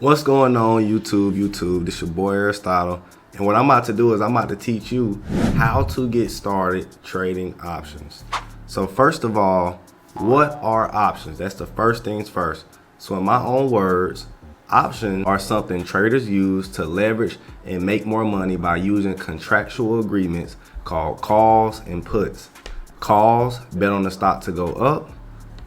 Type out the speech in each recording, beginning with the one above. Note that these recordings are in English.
What's going on, YouTube? This your boy Aristotle, and what I'm about to do is I'm about to teach you how to get started trading options. So first of all, what are options? That's the first things first. So in my own words, options are something traders use to leverage and make more money by using contractual agreements called calls and puts. Calls bet on the stock to go up,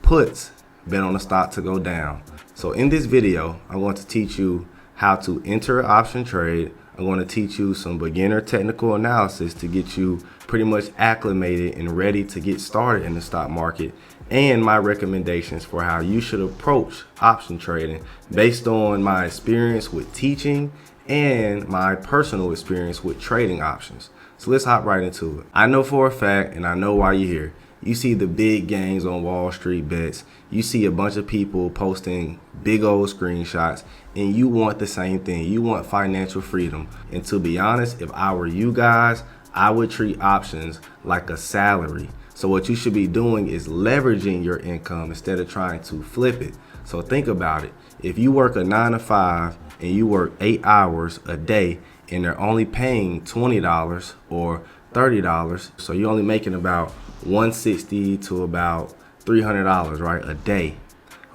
puts bet on the stock to go down. So in this video, I'm going to teach you how to enter an option trade. I'm going to teach you some beginner technical analysis to get you pretty much acclimated and ready to get started in the stock market, and my recommendations for how you should approach option trading based on my experience with teaching and my personal experience with trading options. So let's hop right into it. I know for a fact, and I know why you're here. You see the big gains on Wall Street bets. You see a bunch of people posting big old screenshots, and you want the same thing. You want financial freedom. And to be honest, if I were you guys, I would treat options like a salary. So what you should be doing is leveraging your income instead of trying to flip it. So think about it. If you work a 9 to 5 and you work 8 hours a day and they're only paying $20 or $30, so you're only making about $160 to about $300, right, a day.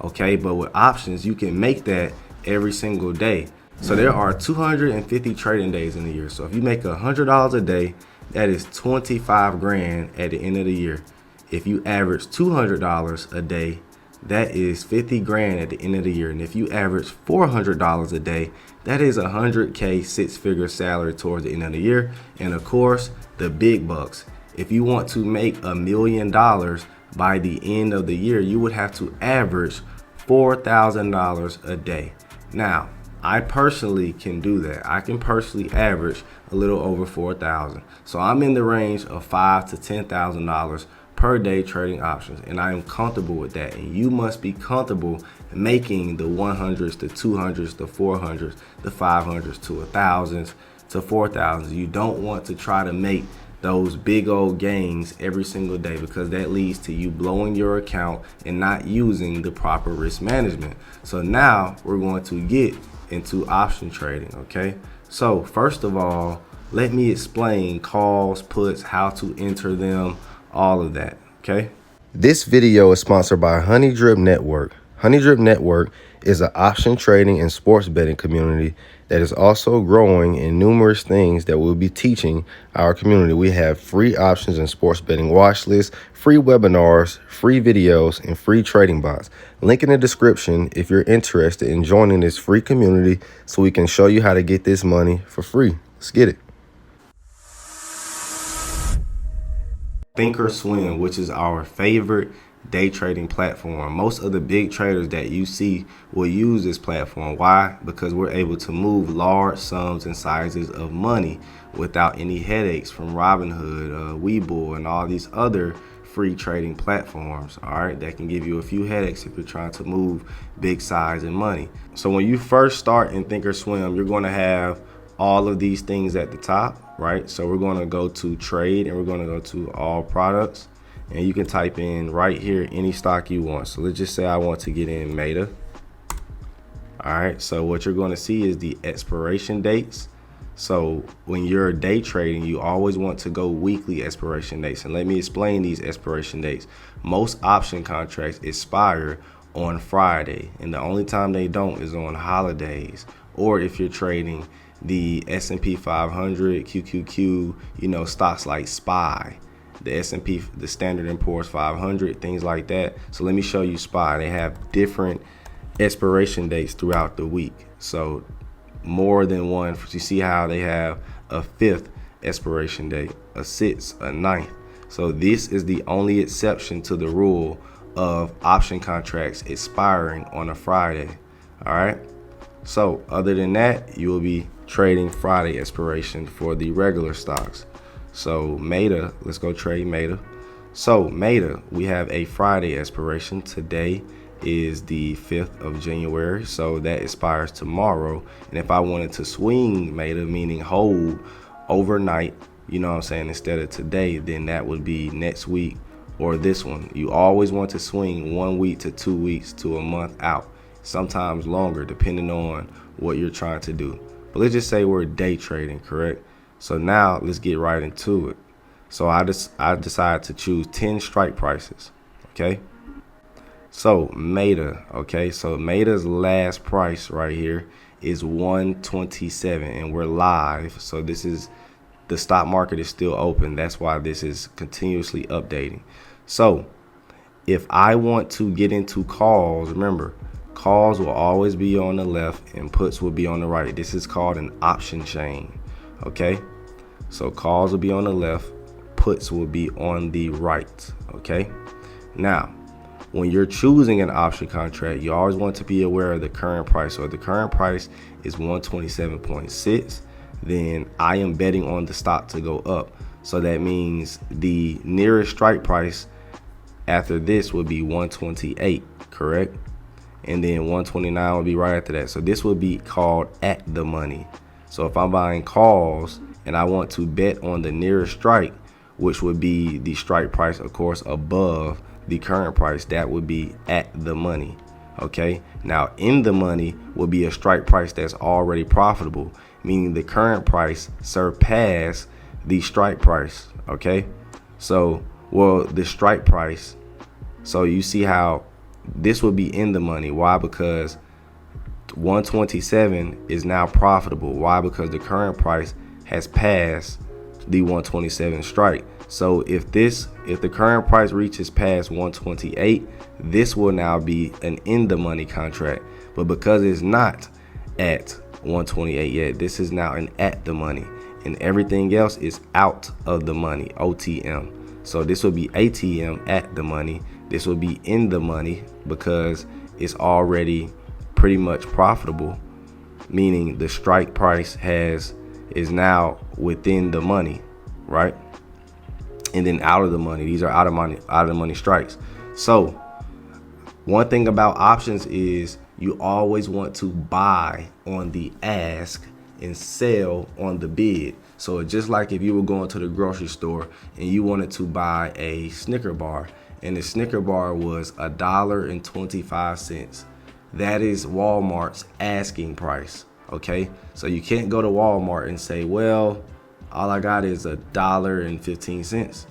Okay, but with options, you can make that every single day. So there are 250 trading days in a year. So if you make $100 a day, that is 25 grand at the end of the year. If you average $200 a day, that is 50 grand at the end of the year. And if you average $400 a day, that is $100K 6-figure salary towards the end of the year. And of course, the big bucks. If you want to make $1 million by the end of the year, you would have to average $4,000 a day. Now, I personally can do that. I can personally average a little over 4,000. So I'm in the range of $5,000 to $10,000 per day trading options, and I am comfortable with that. And you must be comfortable making the 100s, the 200s, the 400s, the 500s to 1,000s to 4,000s. You don't want to try to make those big old gains every single day, because that leads to you blowing your account and not using the proper risk management. So now we're going to get into option trading, okay? So first of all, let me explain calls, puts, how to enter them, all of that, okay? This video is sponsored by Honey Drip Network. Honey Drip Network is an option trading and sports betting community that is also growing in numerous things that we'll be teaching our community. We have free options and sports betting watch lists, free webinars, free videos, and free trading bots. Link in the description if you're interested in joining this free community so we can show you how to get this money for free. Let's get it. Thinkorswim, which is our favorite day trading platform. Most of the big traders that you see will use this platform. Why? Because we're able to move large sums and sizes of money without any headaches from Robinhood, Webull, and all these other free trading platforms, all right, that can give you a few headaches if you're trying to move big size and money. So when you first start in Thinkorswim, you're going to have all of these things at the top, right? So we're going to go to trade, and we're going to go to all products, and you can type in right here any stock you want. So let's just say I want to get in Meta. All right, so what you're going to see is the expiration dates. So when you're day trading, you always want to go weekly expiration dates. And let me explain these expiration dates. Most option contracts expire on Friday, and the only time they don't is on holidays, or if you're trading the S&P 500, QQQ, you know, stocks like SPY, the S&P, the Standard & Poor's 500, things like that. So let me show you SPY. They have different expiration dates throughout the week. So more than one. You see how they have a 5th expiration date, a 6th, a 9th. So this is the only exception to the rule of option contracts expiring on a Friday. All right. So other than that, you will be trading Friday expiration for the regular stocks. So Meta, let's go trade Meta. So Meta, we have a Friday expiration. Today is the 5th of January, so that expires tomorrow. And if I wanted to swing Meta, meaning hold overnight, you know what I'm saying, instead of today, then that would be next week or this one. You always want to swing 1 week to 2 weeks to a month out. sometimes longer, depending on what you're trying to do. But let's just say we're day trading, correct? So now let's get right into it. So I decided to choose 10 strike prices, okay? So Meta, okay? So Meta's last price right here is 127, and we're live. So this is, the stock market is still open. That's why this is continuously updating. So if I want to get into calls, remember, calls will always be on the left and puts will be on the right. This is called an option chain, okay? So calls will be on the left, puts will be on the right, okay? Now, when you're choosing an option contract, you always want to be aware of the current price. So if the current price is 127.6, then I am betting on the stock to go up. So that means the nearest strike price after this would be 128, correct? And then 129 will be right after that. So this will be called at the money. So if I'm buying calls and I want to bet on the nearest strike, which would be the strike price, of course, above the current price, that would be at the money, okay? Now, in the money will be a strike price that's already profitable, meaning the current price surpassed the strike price, okay? So, well, the strike price, so you see how this would be in the money. Why? Because 127 is now profitable. Why? Because the current price has passed the 127 strike. So if the current price reaches past 128, this will now be an in the money contract. But because it's not at 128 yet, this is now an at the money, and everything else is out of the money, OTM. So this will be ATM, at the money. This will be in the money because it's already pretty much profitable, meaning the strike price is now within the money, right? And then out of the money. These are out of the money strikes. So one thing about options is you always want to buy on the ask and sell on the bid. So just like if you were going to the grocery store and you wanted to buy a Snicker bar, and the Snicker bar was $1.25. That is Walmart's asking price, okay? So you can't go to Walmart and say, well, all I got is $1.15.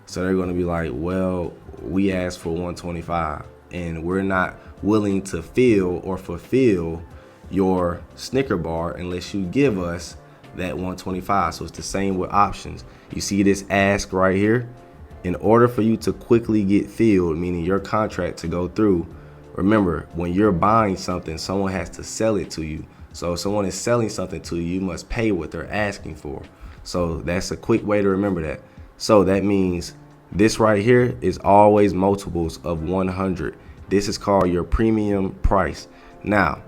So they're going to be like, well, we asked for 125 and we're not willing to fill or fulfill your Snicker bar unless you give us that 125. So it's the same with options. You see this ask right here? In order for you to quickly get filled, meaning your contract to go through, remember, when you're buying something, someone has to sell it to you. So if someone is selling something to you, you must pay what they're asking for. So that's a quick way to remember that. So that means this right here is always multiples of 100. This is called your premium price. Now,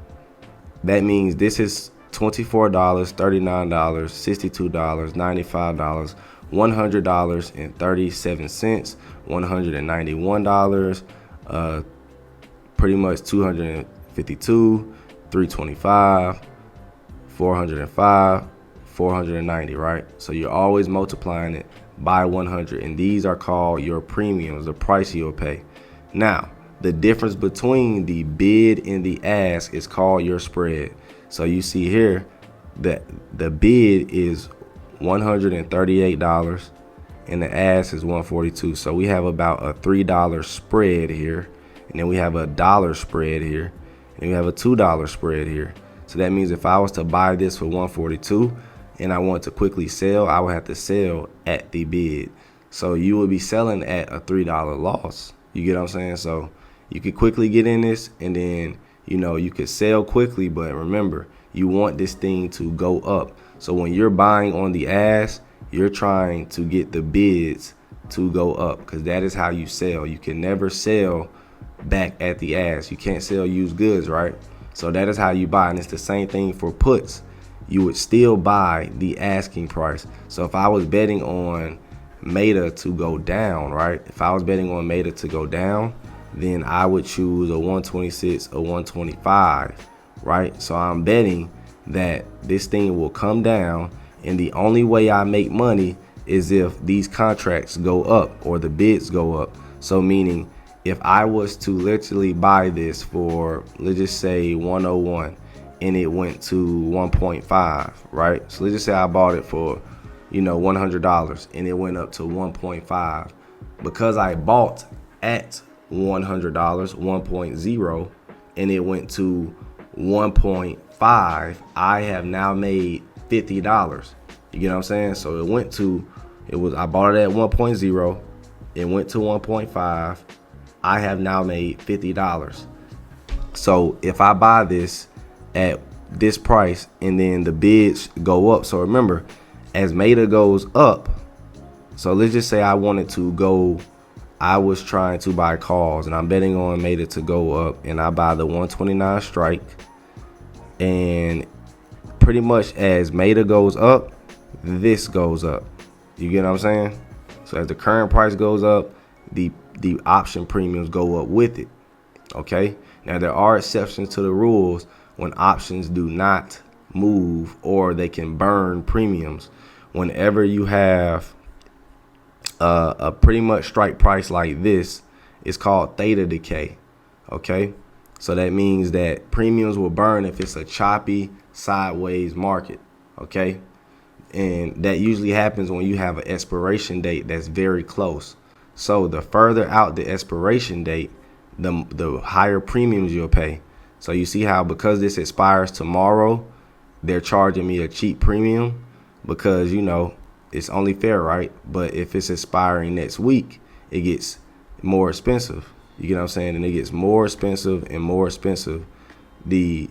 that means this is $24, $39, $62, $95, $100.37, $191, pretty much $252, $325, $405, $490, right? So you're always multiplying it by 100, and these are called your premiums, the price you'll pay. Now, the difference between the bid and the ask is called your spread. So you see here that the bid is $138 and the ask is $142. So we have about a $3 spread here, and then we have a $1 spread here, and we have a $2 spread here. So that means if I was to buy this for $142 and I want to quickly sell, I would have to sell at the bid. So you would be selling at a $3 loss. You get what I'm saying? So you could quickly get in this, and then you could sell quickly, but remember, you want this thing to go up. So when you're buying on the ask, you're trying to get the bids to go up, because that is how you sell. You can never sell back at the ask. You can't sell used goods, right? So that is how you buy, and it's the same thing for puts. You would still buy the asking price. So if I was betting on Meta to go down, right? If I was betting on Meta to go down, then I would choose a 126, a 125, right? So I'm betting that this thing will come down, and the only way I make money is if these contracts go up or the bids go up. So meaning if I was to literally buy this for, let's just say 101 and it went to 1.5, right? So let's just say I bought it for, $100 and it went up to 1.5. Because I bought at $100, 1.0, and it went to 1.5, I have now made $50. You get what I'm saying? So I bought it at 1.0, it went to 1.5, I have now made $50. So if I buy this at this price and then the bids go up, so remember, as Meta goes up, so let's just say I was trying to buy calls and I'm betting on Meta to go up, and I buy the 129 strike, and pretty much as Meta goes up, this goes up. You get what I'm saying? So as the current price goes up, the option premiums go up with it. Okay? Now there are exceptions to the rules when options do not move or they can burn premiums. Whenever you have a pretty much strike price like this, it's called theta decay. Okay? So that means that premiums will burn if it's a choppy sideways market. Okay? And that usually happens when you have an expiration date that's very close. So the further out the expiration date, the higher premiums you'll pay. So you see how because this expires tomorrow, they're charging me a cheap premium because, it's only fair, right? But if it's expiring next week, it gets more expensive. You get what I'm saying? And it gets more expensive and more expensive the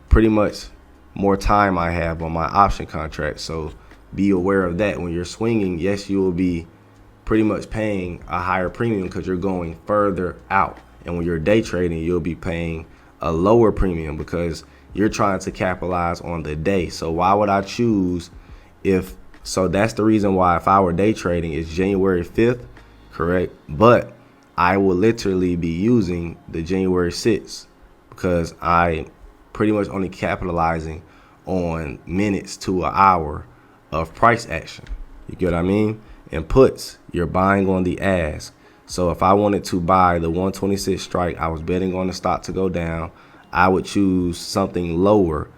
pretty much more time I have on my option contract. So be aware of that. When you're swinging, yes, you will be pretty much paying a higher premium because you're going further out. And when you're day trading, you'll be paying a lower premium because you're trying to capitalize on the day. So why would I choose so that's the reason why if I were day trading, it's January 5th, correct? But I will literally be using the January 6th because I pretty much only capitalizing on minutes to an hour of price action. You get what I mean? And puts, you're buying on the ask. So if I wanted to buy the 126 strike, I was betting on the stock to go down, I would choose something lower.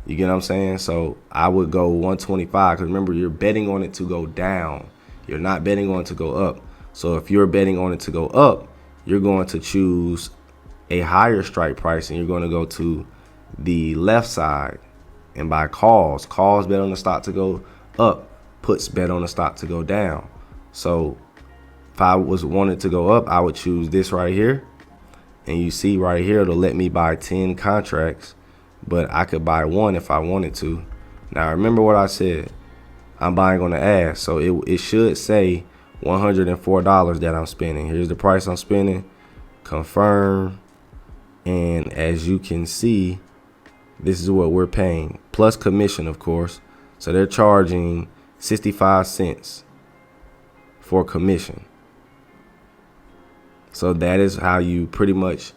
You get what I'm saying? So I would go 125 because remember, you're betting on it to go down. You're not betting on it to go up. So if you're betting on it to go up, you're going to choose a higher strike price and you're going to go to the left side and buy calls. Calls bet on the stock to go up. Puts bet on the stock to go down. So if I was wanted to go up, I would choose this right here. And you see right here, it'll let me buy 10 contracts, but I could buy one if I wanted to. Now, remember what I said. I'm buying on the ask. So it should say $104 that I'm spending. Here's the price I'm spending. Confirm. And as you can see, this is what we're paying. Plus commission, of course. So they're charging 65 cents for commission. So that is how you pretty much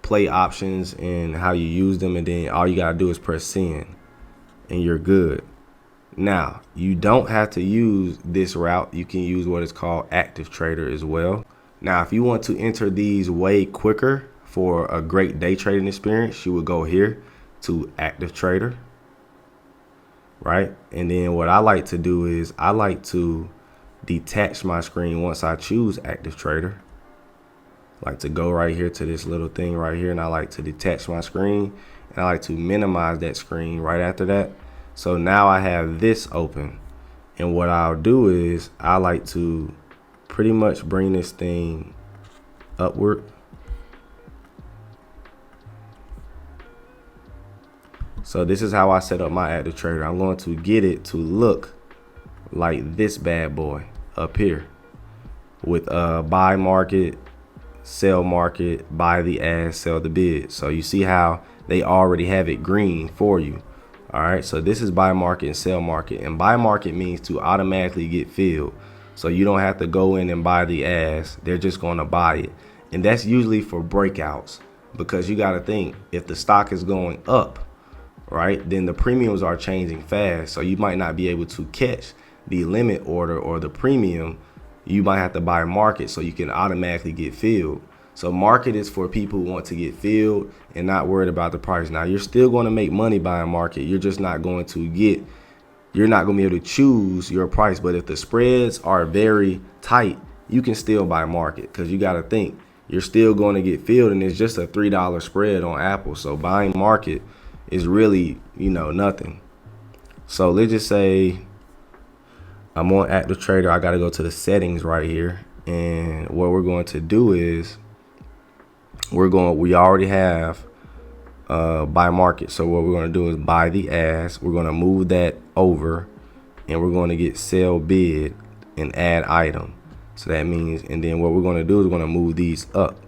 play options and how you use them. And then all you got to do is press send and you're good. Now, you don't have to use this route. You can use what is called active trader as well. Now, if you want to enter these way quicker for a great day trading experience, you would go here to active trader, right? And then what I like to do is I like to detach my screen once I choose active trader. I like to go right here to this little thing right here, and I like to detach my screen, and I like to minimize that screen right after that. So now I have this open, and what I'll do is I like to pretty much bring this thing upward. So this is how I set up my active trader. I'm going to get it to look like this bad boy up here with buy market, sell market, buy the ask, sell the bid. So you see how they already have it green for you. All right, so this is buy market and sell market, and buy market means to automatically get filled. So you don't have to go in and buy the ask. They're just going to buy it. And that's usually for breakouts, because you got to think, if the stock is going up, right, then the premiums are changing fast. So you might not be able to catch the limit order or the premium. You might have to buy market so you can automatically get filled. So market is for people who want to get filled and not worried about the price. Now, you're still going to make money buying market. You're just not going to you're not going to be able to choose your price. But if the spreads are very tight, you can still buy market, because you got to think you're still going to get filled, and it's just a $3 spread on Apple. So buying market is really, nothing. So let's just say I'm on active trader. I got to go to the settings right here. And what we're going to do is we already have buy market. So what we're going to do is buy the ask. We're going to move that over, and we're going to get sell bid and add item. So that means, and then what we're going to do is we're going to move these up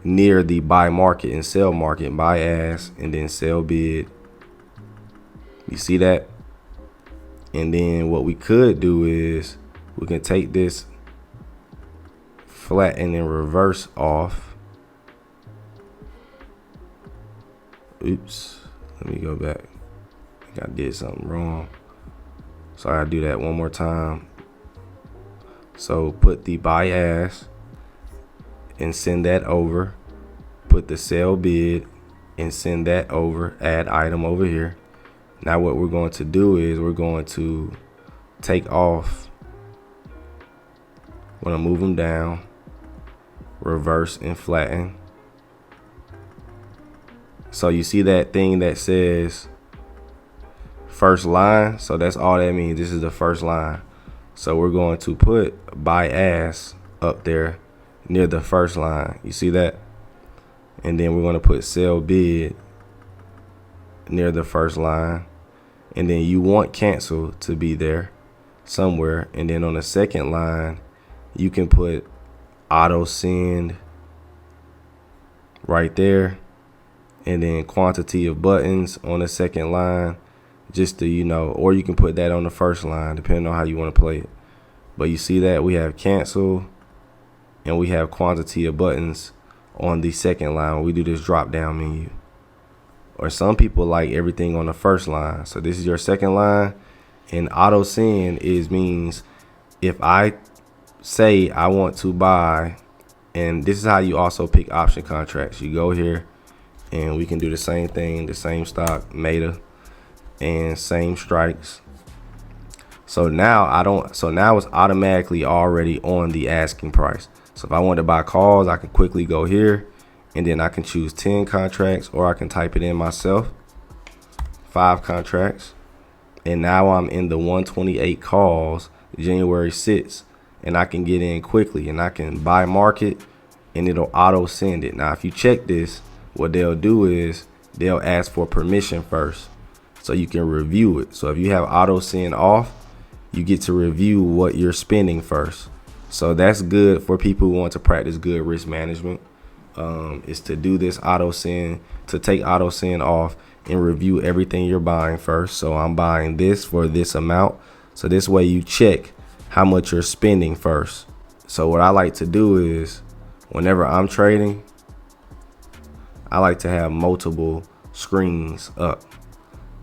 near the buy market and sell market, buy ask, and then sell bid. You see that? And then what we could do is we can take this flat and then reverse off. Oops, let me go back. I think I did something wrong. So I do that one more time. So put the buy ask and send that over. Put the sell bid and send that over. Add item over here. Now what we're going to do is we're going to take off. I'm going to move them down, reverse and flatten. So you see that thing that says first line? So that's all that means. This is the first line. So we're going to put buy ask up there near the first line. You see that? And then we're going to put sell bid near the first line. And then you want cancel to be there somewhere. And then on the second line, you can put auto send right there. And then quantity of buttons on the second line, just to, or you can put that on the first line, depending on how you want to play it. But you see that we have cancel and we have quantity of buttons on the second line. We do this drop down menu. Or some people like everything on the first line. So this is your second line, and auto send means if I say I want to buy, and this is how you also pick option contracts. You go here and we can do the same thing, the same stock, Meta, and same strikes. So now now it's automatically already on the asking price. So if I want to buy calls, I can quickly go here, and then I can choose 10 contracts, or I can type it in myself, 5 contracts. And now I'm in the 128 calls, January 6th, and I can get in quickly, and I can buy market, and it'll auto send it. Now, if you check this, what they'll do is they'll ask for permission first, so you can review it. So if you have auto send off, you get to review what you're spending first. So that's good for people who want to practice good risk management. Is to do this auto send, to take auto send off and review everything you're buying first. So I'm buying this for this amount. So this way you check how much you're spending first. So what I like to do is whenever I'm trading, I like to have multiple screens up.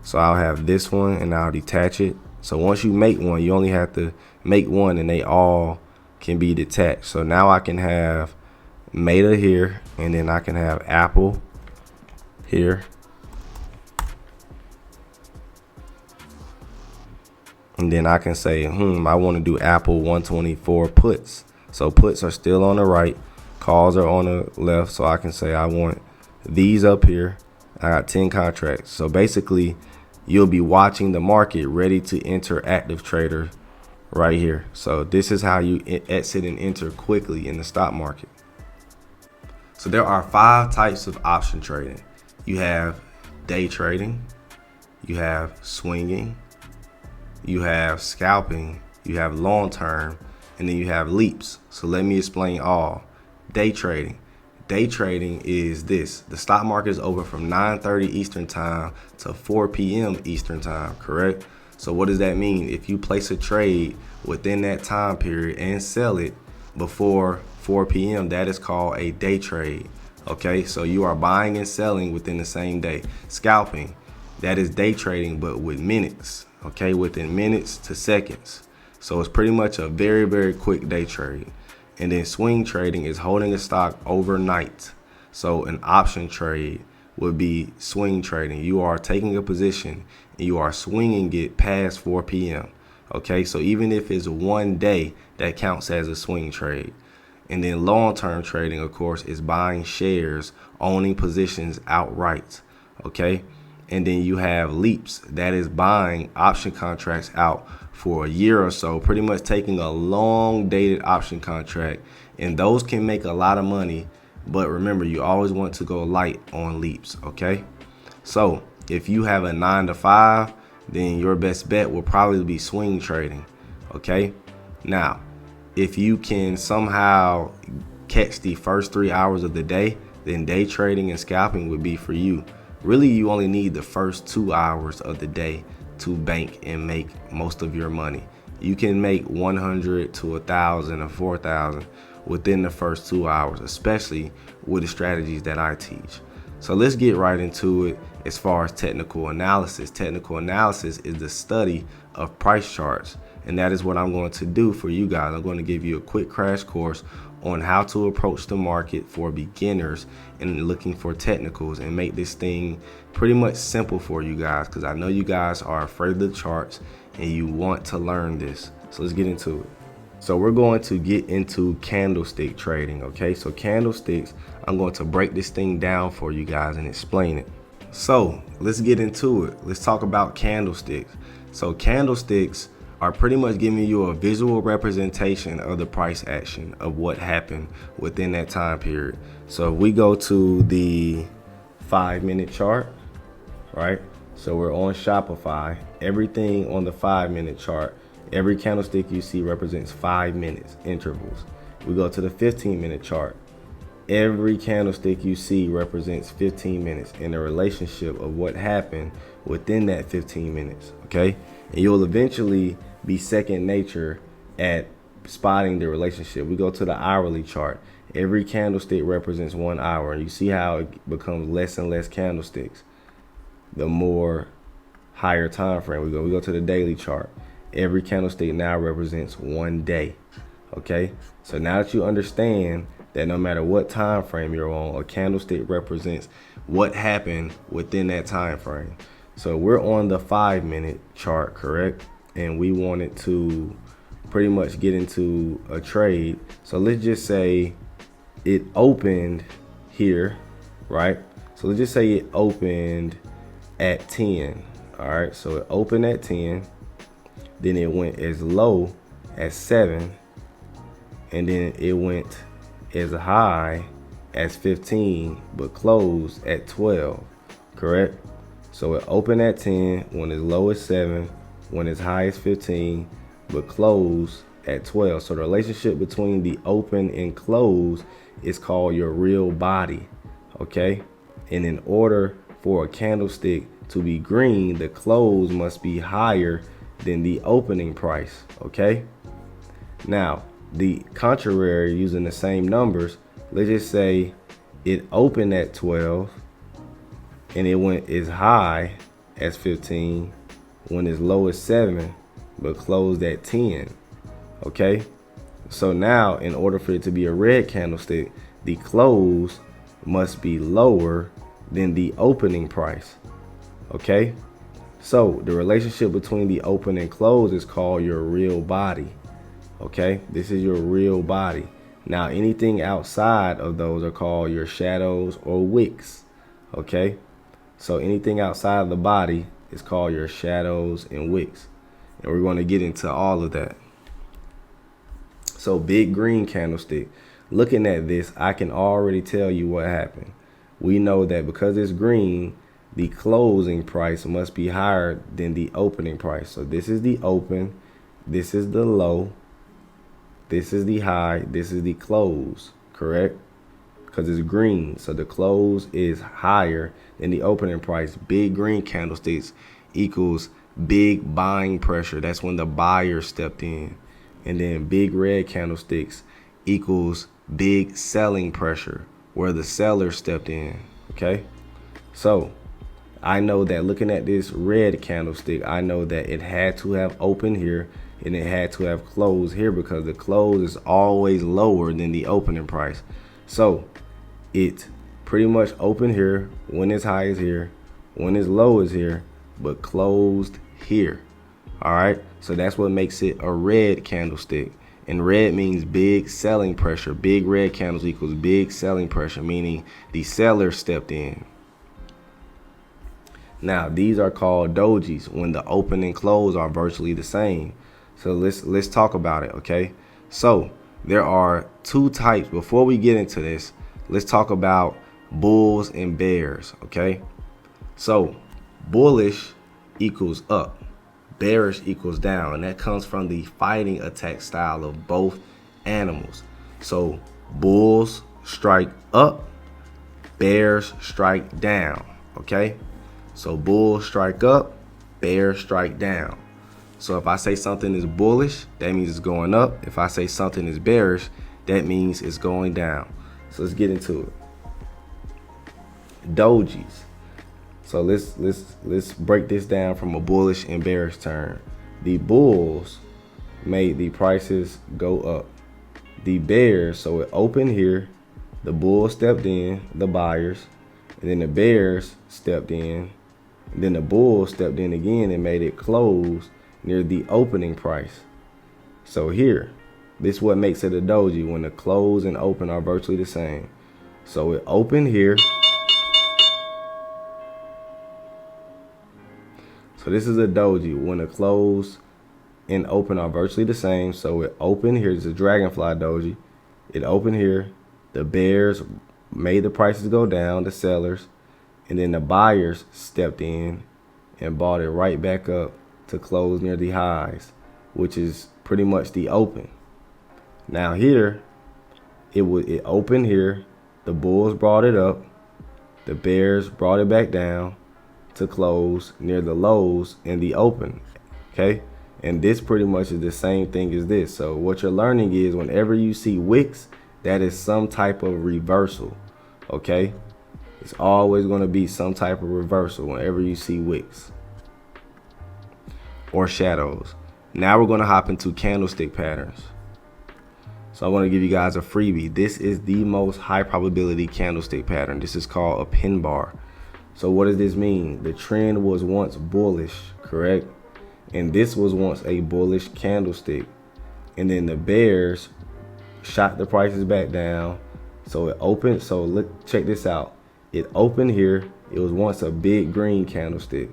So I'll have this one and I'll detach it. So once you make one, you only have to make one and they all can be detached. So now I can have Meta here, and then I can have Apple here. And then I can say, I want to do Apple 124 puts. So puts are still on the right, calls are on the left. So I can say I want these up here. I got 10 contracts. So basically, you'll be watching the market ready to enter active trader right here. So this is how you exit and enter quickly in the stock market. So there are 5 types of option trading. You have day trading, you have swinging, you have scalping, you have long term, and then you have leaps. So let me explain all. Day trading. Day trading is this. The stock market is open from 9:30 Eastern time to 4 p.m. Eastern time, correct? So what does that mean? If you place a trade within that time period and sell it before 4 p.m., that is called a day trade. Okay, so you are buying and selling within the same day. Scalping, that is day trading, but with minutes. Okay, within minutes to seconds. So it's pretty much a very, very quick day trade. And then swing trading is holding a stock overnight. So an option trade would be swing trading. You are taking a position and you are swinging it past 4 p.m. Okay, so even if it's one day, that counts as a swing trade. And then long-term trading, of course, is buying shares, owning positions outright. Okay, and then you have leaps, that is buying option contracts out for a year or so, pretty much taking a long dated option contract, and those can make a lot of money. But remember, you always want to go light on leaps. Okay, so if you have a 9 to 5, then your best bet will probably be swing trading. Okay, now if you can somehow catch the first 3 hours of the day, then day trading and scalping would be for you. Really, you only need the first 2 hours of the day to bank and make most of your money. You can make 100 to 1,000 or 4,000 within the first 2 hours, especially with the strategies that I teach. So let's get right into it. As far as technical analysis is the study of price charts, and that is what I'm going to do for you guys. I'm going to give you a quick crash course on how to approach the market for beginners and looking for technicals, and make this thing pretty much simple for you guys, because I know you guys are afraid of the charts and you want to learn this. So let's get into it. So we're going to get into candlestick trading. Okay, so candlesticks, I'm going to break this thing down for you guys and explain it. So let's get into it. Let's talk about candlesticks. So candlesticks are pretty much giving you a visual representation of the price action of what happened within that time period. So if we go to the 5-minute chart, right? So we're on Shopify. Everything on the 5-minute chart, every candlestick you see represents 5 minutes intervals. We go to the 15-minute chart. Every candlestick you see represents 15 minutes in the relationship of what happened within that 15 minutes. Okay, and you'll eventually be second nature at spotting the relationship. We go to the hourly chart. Every candlestick represents 1 hour, and you see how it becomes less and less candlesticks the more higher time frame we go. We go to the daily chart. Every candlestick now represents 1 day. Okay, so now that you understand that no matter what time frame you're on, a candlestick represents what happened within that time frame. So we're on the 5-minute chart, correct? And we wanted to pretty much get into a trade. So let's just say it opened here, right? So let's just say it opened at 10. All right, so it opened at 10, then it went as low as 7, and then it went as high as 15 but closed at 12, correct? So it opened at 10, went as low as 7, went as high as 15 but closed at 12. So the relationship between the open and close is called your real body. Okay, and in order for a candlestick to be green, the close must be higher than the opening price. Okay, now the contrary, using the same numbers, let's just say it opened at 12 and it went as high as 15, went as low as 7 but closed at 10. Okay, so now in order for it to be a red candlestick, the close must be lower than the opening price. Okay, so the relationship between the open and close is called your real body. Okay, this is your real body. Now anything outside of those are called your shadows or wicks. Okay, so anything outside of the body is called your shadows and wicks, and we're going to get into all of that. So big green candlestick, looking at this, I can already tell you what happened. We know that because it's green, the closing price must be higher than the opening price. So this is the open, this is the low, this is the high, this is the close, correct? Because it's green, so the close is higher than the opening price. Big green candlesticks equals big buying pressure. That's when the buyer stepped in. And then big red candlesticks equals big selling pressure, where the seller stepped in. Okay, so I know that looking at this red candlestick, I know that it had to have opened here and it had to have closed here, because the close is always lower than the opening price. So it pretty much opened here when its high is here, when its low is here, but closed here. All right, so that's what makes it a red candlestick. And red means big selling pressure. Big red candles equals big selling pressure, meaning the seller stepped in. Now, these are called dojis when the open and close are virtually the same. So let's talk about it, okay? So there are two types. Before we get into this, let's talk about bulls and bears, okay? So bullish equals up, bearish equals down, and that comes from the fighting attack style of both animals. So bulls strike up, bears strike down, okay? So bulls strike up, bears strike down. So if I say something is bullish, that means it's going up. If I say something is bearish, that means it's going down. So let's get into it. Dojis. So let's break this down from a bullish and bearish term. The bulls made the prices go up. The bears, so it opened here, the bulls stepped in, the buyers, and then the bears stepped in, and then the bulls stepped in again and made it close near the opening price. So here, this is what makes it a doji, when the close and open are virtually the same. So it opened here. So this is a doji when the close and open are virtually the same. So it opened here. It's a dragonfly doji. It opened here. The bears made the prices go down, the sellers, and then the buyers stepped in and bought it right back up to close near the highs, which is pretty much the open. Now here, it opened here. The bulls brought it up. The bears brought it back down to close near the lows in the open, okay? And this pretty much is the same thing as this. So what you're learning is whenever you see wicks, that is some type of reversal, okay? It's always going to be some type of reversal whenever you see wicks or shadows. Now we're going to hop into candlestick patterns. So I want to give you guys a freebie. This is the most high probability candlestick pattern. This is called a pin bar. So what does this mean? The trend was once bullish, correct? And this was once a bullish candlestick. And then the bears shot the prices back down. So it opened. So look, check this out. It opened here. It was once a big green candlestick.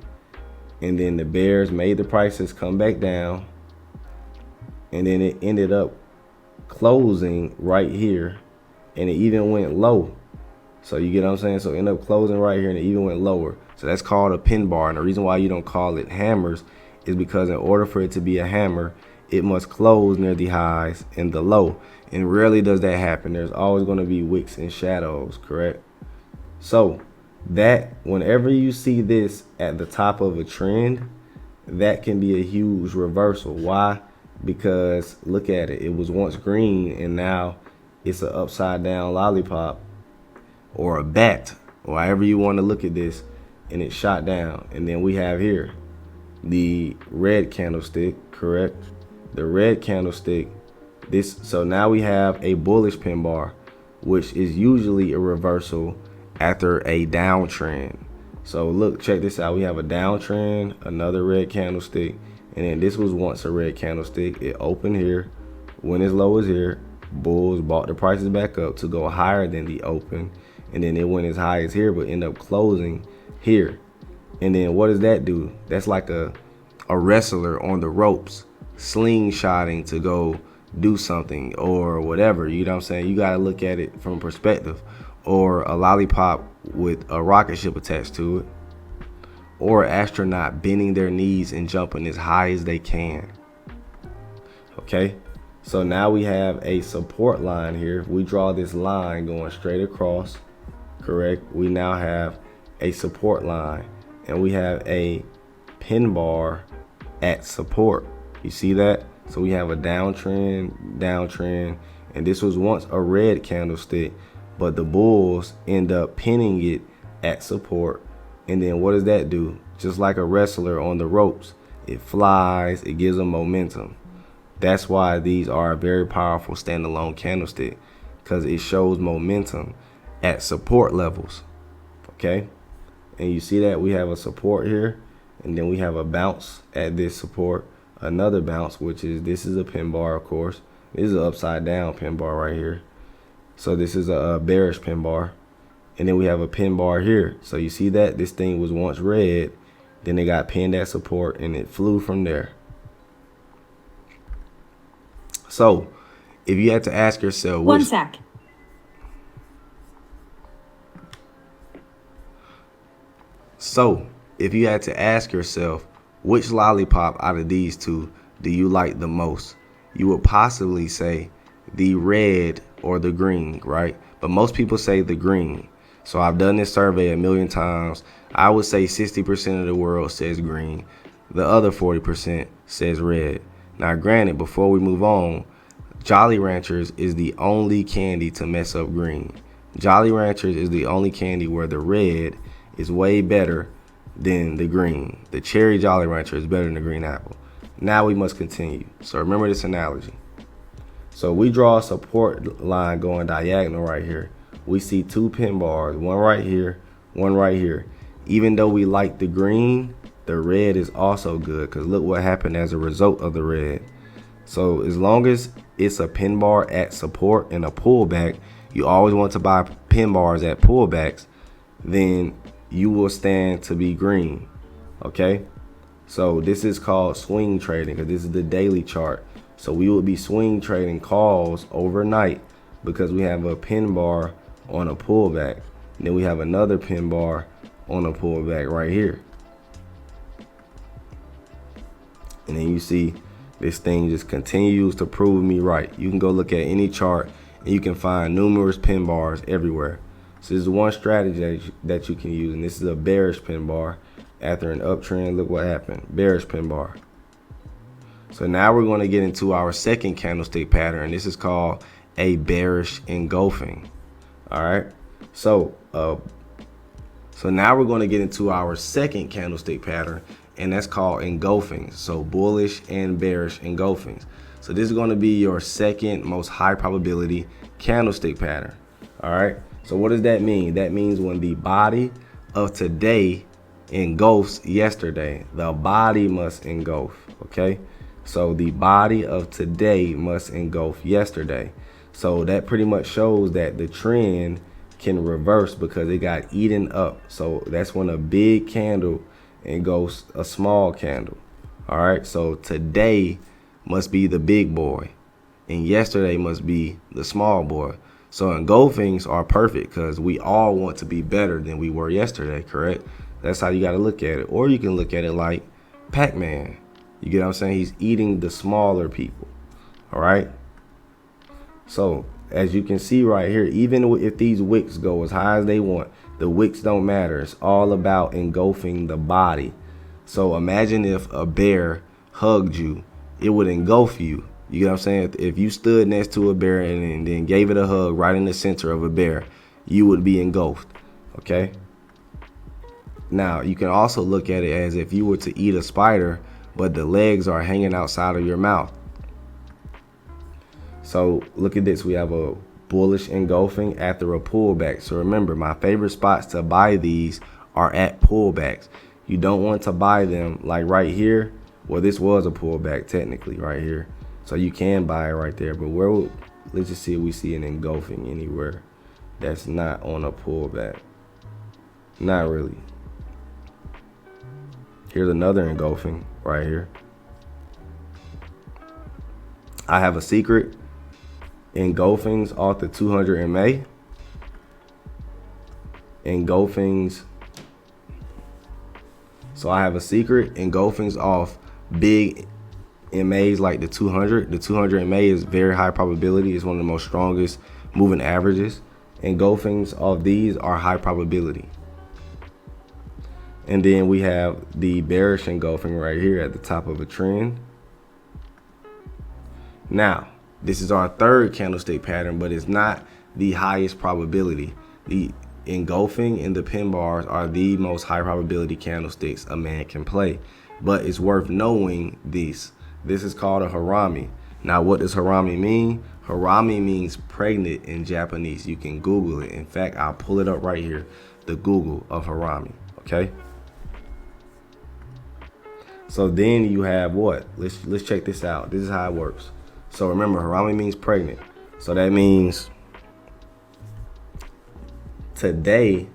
And then the bears made the prices come back down. And then it ended up closing right here. And it even went low. So you get what I'm saying? So it ended up closing right here and it even went lower. So that's called a pin bar. And the reason why you don't call it hammers is because in order for it to be a hammer, it must close near the highs and the low. And rarely does that happen. There's always going to be wicks and shadows, correct? So that whenever you see this at the top of a trend, that can be a huge reversal. Why? Because look at it. It was once green and now it's an upside down lollipop or a bat, or however you want to look at this, and it shot down. And then we have here the red candlestick, correct? The red candlestick. So now we have a bullish pin bar, which is usually a reversal after a downtrend. So look, check this out. We have a downtrend, another red candlestick, and then this was once a red candlestick. It opened here, went as low as here. Bulls bought the prices back up to go higher than the open, and then it went as high as here, but ended up closing here. And then what does that do? That's like a wrestler on the ropes slingshotting to go do something or whatever. You know what I'm saying? You got to look at it from perspective. Or a lollipop with a rocket ship attached to it, or an astronaut bending their knees and jumping as high as they can. Okay, so now we have a support line here. If we draw this line going straight across, correct, we now have a support line, and we have a pin bar at support. You see that? So we have a downtrend, and this was once a red candlestick, but the bulls end up pinning it at support, And then what does that do? Just like a wrestler on the ropes, it flies, it gives them momentum. That's why these are a very powerful standalone candlestick, because it shows momentum at support levels. Okay, and you see that we have a support here, and then we have a bounce at this support, another bounce, which is, this is a pin bar, of course. This is an upside down pin bar right here. So this is a bearish pin bar. And then we have a pin bar here. So you see that this thing was once red, then it got pinned at support and it flew from there. So if you had to ask yourself, One sec. So if you had to ask yourself, which lollipop out of these two do you like the most? You would possibly say the red or the green, right? But most people say the green. So I've done this survey a million times. I would say 60% of the world says green. The other 40% says red. Now, granted, before we move on, Jolly Ranchers is the only candy to mess up green. Jolly Ranchers is the only candy where the red is way better than the green. The cherry Jolly Rancher is better than the green apple. Now we must continue. So remember this analogy. So we draw a support line going diagonal right here. We see two pin bars, one right here, one right here. Even though we like the green, the red is also good, because look what happened as a result of the red. So as long as it's a pin bar at support and a pullback, you always want to buy pin bars at pullbacks, then you will stand to be green. Okay, so this is called swing trading, because this is the daily chart. So we would be swing trading calls overnight because we have a pin bar on a pullback. And then we have another pin bar on a pullback right here. And then you see this thing just continues to prove me right. You can go look at any chart and you can find numerous pin bars everywhere. So this is one strategy that you can use. And this is a bearish pin bar. After an uptrend, look what happened. Bearish pin bar. So now we're going to get into our second candlestick pattern. This is called a bearish engulfing. All right. So now we're going to get into our second candlestick pattern, and that's called engulfing. So bullish and bearish engulfings. So this is going to be your second most high probability candlestick pattern. All right. So what does that mean? That means when the body of today engulfs yesterday, the body must engulf. Okay. So the body of today must engulf yesterday. So that pretty much shows that the trend can reverse because it got eaten up. So that's when a big candle engulfs a small candle. All right. So today must be the big boy and yesterday must be the small boy. So engulfings are perfect because we all want to be better than we were yesterday. Correct. That's how you got to look at it. Or you can look at it like Pac-Man. You get what I'm saying? He's eating the smaller people. All right. So as you can see right here, even if these wicks go as high as they want, the wicks don't matter. It's all about engulfing the body. So imagine if a bear hugged you, it would engulf you. You get what I'm saying? If you stood next to a bear and then gave it a hug right in the center of a bear, you would be engulfed. Okay. Now you can also look at it as if you were to eat a spider, but the legs are hanging outside of your mouth. So look at this. We have a bullish engulfing after a pullback. So remember, my favorite spots to buy these are at pullbacks. You don't want to buy them like right here. Well, this was a pullback technically right here. So you can buy it right there. But let's just see if we see an engulfing anywhere that's not on a pullback. Not really. Here's another engulfing right here. I have a secret engulfings off the 200 MA. Engulfings. So I have a secret engulfings off big MAs like the 200. The 200 MA is very high probability. It's one of the most strongest moving averages. Engulfings of these are high probability. And then we have the bearish engulfing right here at the top of a trend. Now, this is our third candlestick pattern, but it's not the highest probability. The engulfing and the pin bars are the most high probability candlesticks a man can play. But it's worth knowing these. This is called a harami. Now, what does harami mean? Harami means pregnant in Japanese. You can Google it. In fact, I'll pull it up right here, the Google of harami, okay? So then you have what? Let's check this out. This is how it works. So remember, harami means pregnant. So that means today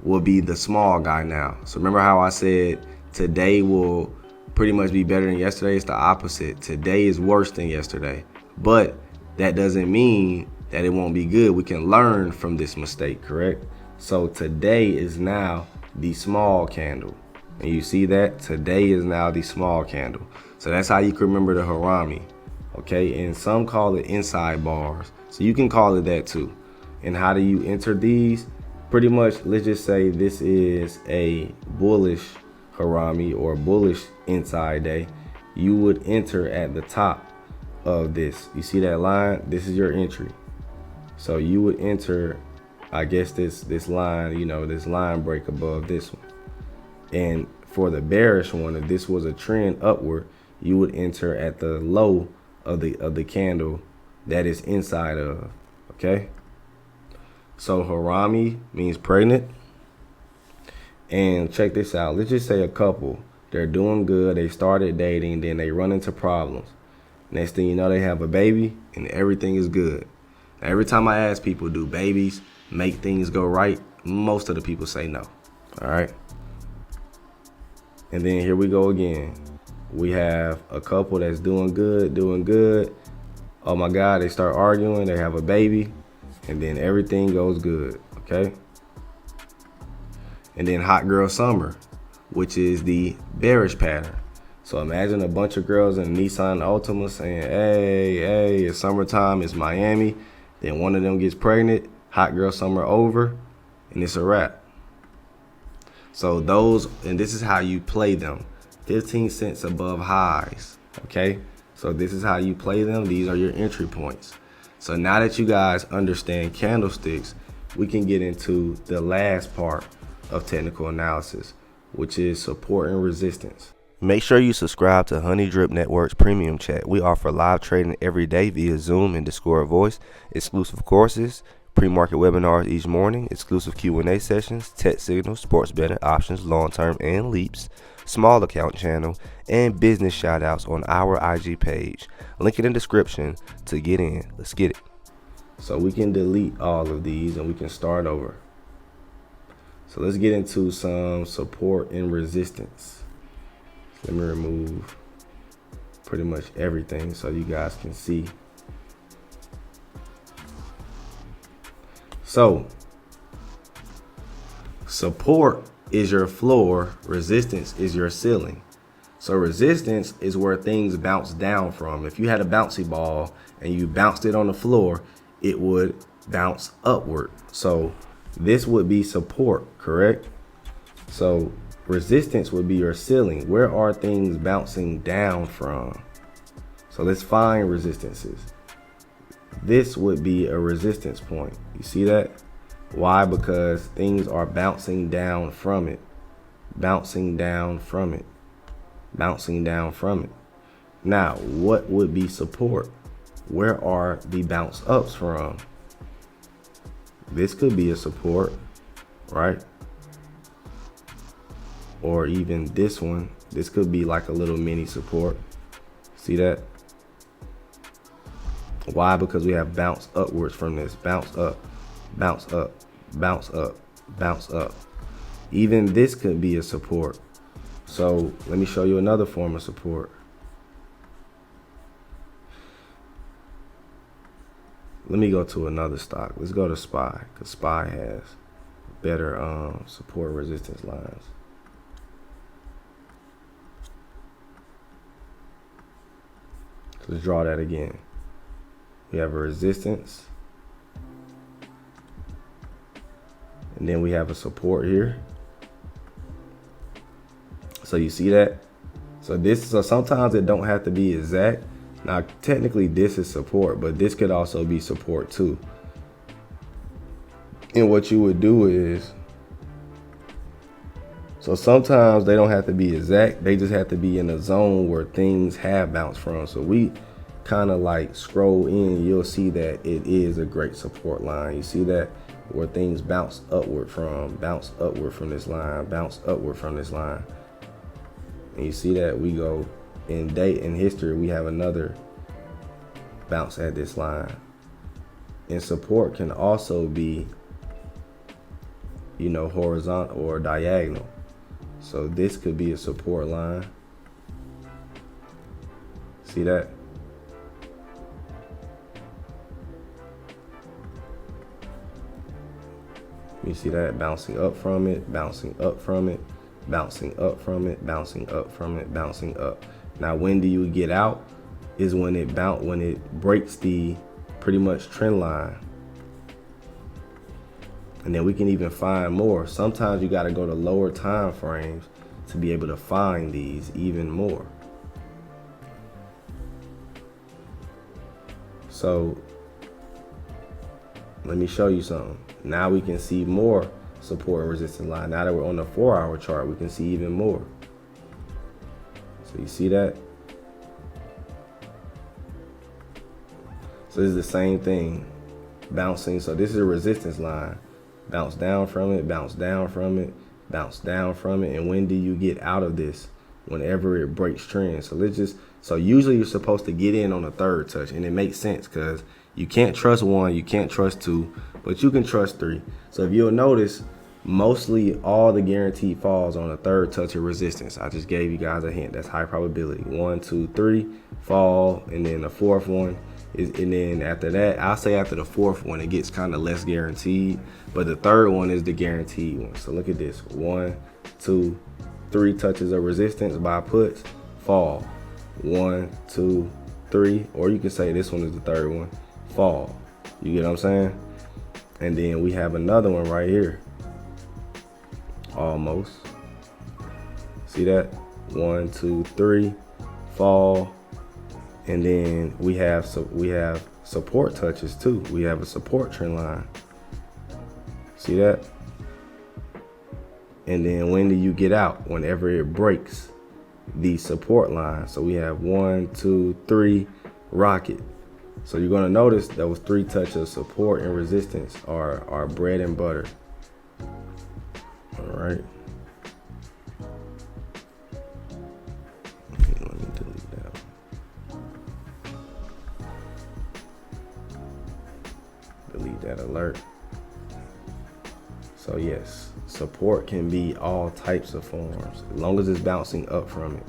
will be the small guy now. So remember how I said today will pretty much be better than yesterday? It's the opposite. Today is worse than yesterday. But that doesn't mean that it won't be good. We can learn from this mistake, correct? So today is now the small candle. And you see that? Today is now the small candle. So that's how you can remember the harami. Okay, and some call it inside bars. So you can call it that too. And how do you enter these? Pretty much, let's just say this is a bullish harami or bullish inside day. You would enter at the top of this. You see that line? This is your entry. So you would enter, I guess, this line, you know, this line break above this one. And for the bearish one, if this was a trend upward, you would enter at the low of the candle that is inside of, okay? So harami means pregnant. And check this out. Let's just say a couple, they're doing good, they started dating, then they run into problems. Next thing you know, they have a baby and everything is good. Now, every time I ask people, do babies make things go right? Most of the people say no, all right? And then here we go again. We have a couple that's doing good. Oh my God, they start arguing, they have a baby, and then everything goes good, okay? And then hot girl summer, which is the bearish pattern. So imagine a bunch of girls in a Nissan Altima saying, hey, it's summertime, it's Miami. Then one of them gets pregnant, hot girl summer over, and it's a wrap. So those, and this is how you play them. 15 cents above highs, okay? So this is how you play them. These are your entry points. So now that you guys understand candlesticks, we can get into the last part of technical analysis, which is support and resistance. Make sure you subscribe to Honey Drip Network's premium chat. We offer live trading every day via Zoom and Discord voice, exclusive courses, pre-market webinars each morning, exclusive Q&A sessions, tech signals, sports betting options, long-term and leaps, small account channel, and business shout-outs on our IG page. Link in the description to get in. Let's get it. So we can delete all of these and we can start over. So let's get into some support and resistance. Let me remove pretty much everything so you guys can see. So support is your floor, resistance is your ceiling. So resistance is where things bounce down from. If you had a bouncy ball and you bounced it on the floor, it would bounce upward. So this would be support, correct? So resistance would be your ceiling. Where are things bouncing down from? So let's find resistances. This would be a resistance point. You see that? Why? Because things are bouncing down from it. Bouncing down from it. Bouncing down from it. Now, what would be support? Where are the bounce ups from? This could be a support, right? Or even this one. This could be like a little mini support. See that? Why? Because we have bounce upwards from this. Bounce up, bounce up, bounce up, bounce up. Even this could be a support. So let me show you another form of support. Let me go to another stock. Let's go to SPY, because SPY has better support resistance lines. So let's draw that again. We have a resistance, and then we have a support here. So you see that? So sometimes it don't have to be exact. Now technically this is support, but this could also be support too. And what you would do is, so sometimes they don't have to be exact. They just have to be in a zone where things have bounced from. So we kind of like scroll in, you'll see that it is a great support line. You see that where things bounce upward from this line, bounce upward from this line. And you see that we go in history, we have another bounce at this line. And support can also be, you know, horizontal or diagonal. So this could be a support line. See that? You see that bouncing up from it, bouncing up from it, bouncing up from it, bouncing up from it, bouncing up. Now, when do you get out? Is when it breaks the pretty much trend line. And then we can even find more. Sometimes you got to go to lower time frames to be able to find these even more. So let me show you something. Now we can see more support and resistance line. Now that we're on the 4-hour chart, we can see even more. So you see that? So this is the same thing, bouncing. So this is a resistance line. Bounce down from it, bounce down from it, bounce down from it. And when do you get out of this? Whenever it breaks trend. So usually you're supposed to get in on the third touch, and it makes sense because you can't trust 1, you can't trust 2, but you can trust 3. So if you'll notice, mostly all the guaranteed falls on the third touch of resistance. I just gave you guys a hint. That's high probability. 1, 2, 3 fall, and then the fourth one is, and then after that, I'll say after the fourth one, it gets kind of less guaranteed, but the third one is the guaranteed one. So look at this: 1, 2, 3 touches of resistance by puts, fall. 1, 2, 3, or you can say this one is the third one, fall. You get what I'm saying? And then we have another one right here. Almost. See that? 1, 2, 3, fall. And then we have support touches too. We have a support trend line. See that? And then when do you get out? Whenever it breaks the support line. So we have 1, 2, 3, rocket. So you're gonna notice those 3 touches of support and resistance are bread and butter. All right. Let me delete that. Delete that alert. So yes, support can be all types of forms, as long as it's bouncing up from it.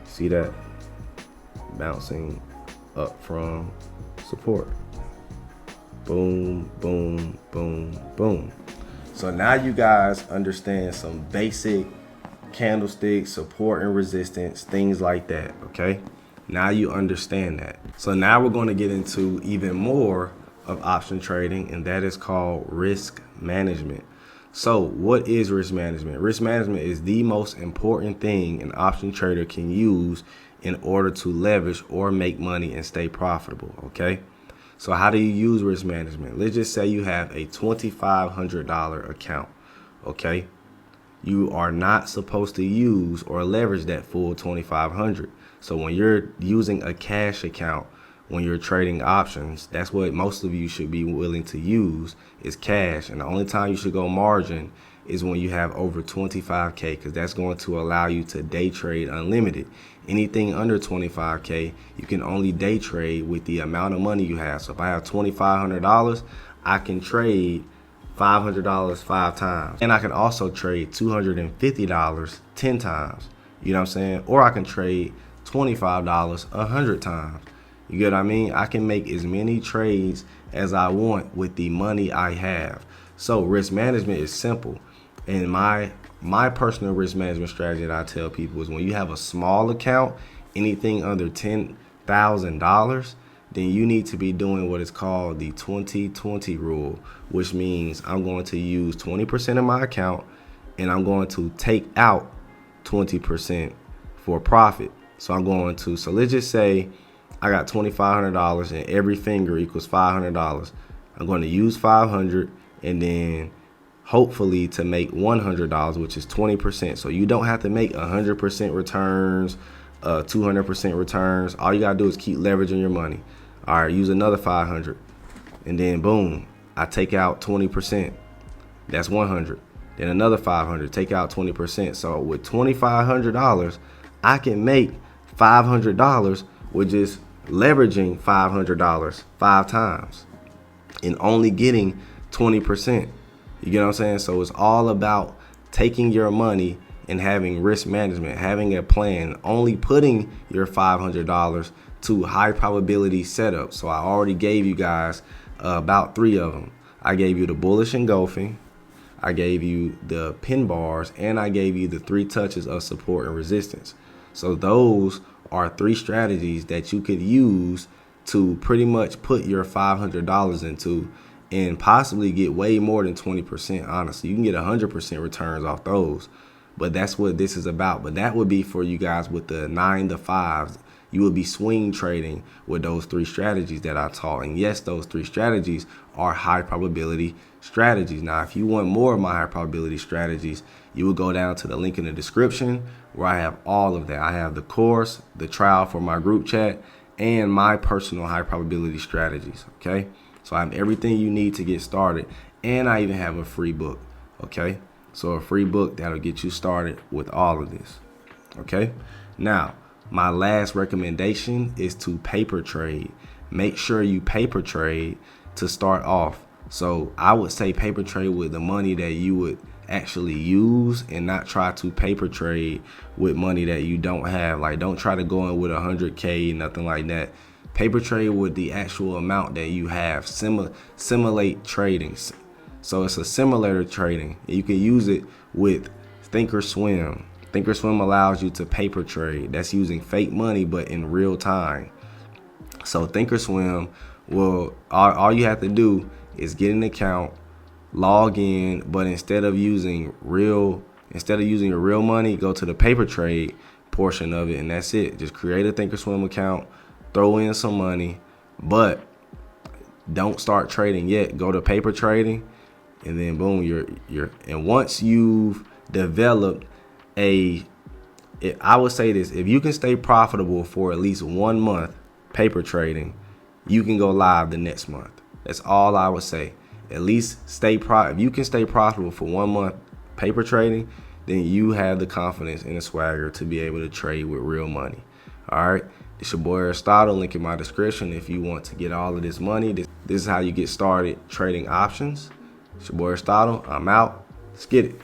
See that? Bouncing up from support. Boom, boom, boom, boom. So now you guys understand some basic candlesticks, support and resistance, things like that, okay? Now you understand that. So now we're going to get into even more of option trading, and that is called risk management. So what is risk management? Risk management is the most important thing an option trader can use in order to leverage or make money and stay profitable, okay? So how do you use risk management? Let's just say you have a $2,500 account, okay? You are not supposed to use or leverage that full $2,500. So when you're using a cash account, when you're trading options, that's what most of you should be willing to use, is cash. And the only time you should go margin is when you have over 25K, because that's going to allow you to day trade unlimited. Anything under 25K, you can only day trade with the amount of money you have. So if I have $2,500, I can trade $500 5 times. And I can also trade $250 10 times. You know what I'm saying? Or I can trade $25 100 times. You get what I mean? I can make as many trades as I want with the money I have. So risk management is simple. And my personal risk management strategy that I tell people is, when you have a small account, anything under $10,000, then you need to be doing what is called the 20-20 rule, which means I'm going to use 20% of my account and I'm going to take out 20% for profit. So let's just say I got $2,500 and every finger equals $500. I'm going to use 500 and then hopefully to make $100, which is 20%. So you don't have to make 100% returns, 200% returns. All you gotta do is keep leveraging your money. All right, use another 500, and then boom, I take out 20%. That's 100. Then another 500, take out 20%. So with $2,500, I can make $500 with just leveraging $500 5 times and only getting 20%. You get what I'm saying? So it's all about taking your money and having risk management, having a plan, only putting your $500 to high probability setups. So I already gave you guys about 3 of them. I gave you the bullish engulfing, I gave you the pin bars, and I gave you the 3 touches of support and resistance. So those are 3 strategies that you could use to pretty much put your $500 into and possibly get way more than 20%. Honestly, you can get 100% returns off those, but that's what this is about. But that would be for you guys with the 9 to 5s. You would be swing trading with those 3 strategies that I taught. And yes, those 3 strategies are high probability strategies. Now, if you want more of my high probability strategies, you would go down to the link in the description where I have all of that. I have the course, the trial for my group chat, and my personal high probability strategies. Okay. So I have everything you need to get started, and I even have a free book, okay? So a free book that'll get you started with all of this, okay? Now, my last recommendation is to paper trade. Make sure you paper trade to start off. So I would say paper trade with the money that you would actually use, and not try to paper trade with money that you don't have. Like, don't try to go in with 100K, nothing like that. Paper trade with the actual amount that you have. Simulate trading. So it's a simulator trading. You can use it with Thinkorswim. Thinkorswim allows you to paper trade. That's using fake money, but in real time. So Thinkorswim will, all you have to do is get an account, log in, but instead of using your real money, go to the paper trade portion of it, and that's it. Just create a Thinkorswim account, throw in some money, but don't start trading yet. Go to paper trading, and then boom, and once you've developed I would say this, if you can stay profitable for at least 1 month paper trading, you can go live the next month. That's all I would say. At least if you can stay profitable for 1 month paper trading, then you have the confidence and the swagger to be able to trade with real money. All right. It's your boy Aristotle. Link in my description if you want to get all of this money. This is how you get started trading options. It's your boy Aristotle. I'm out. Let's get it.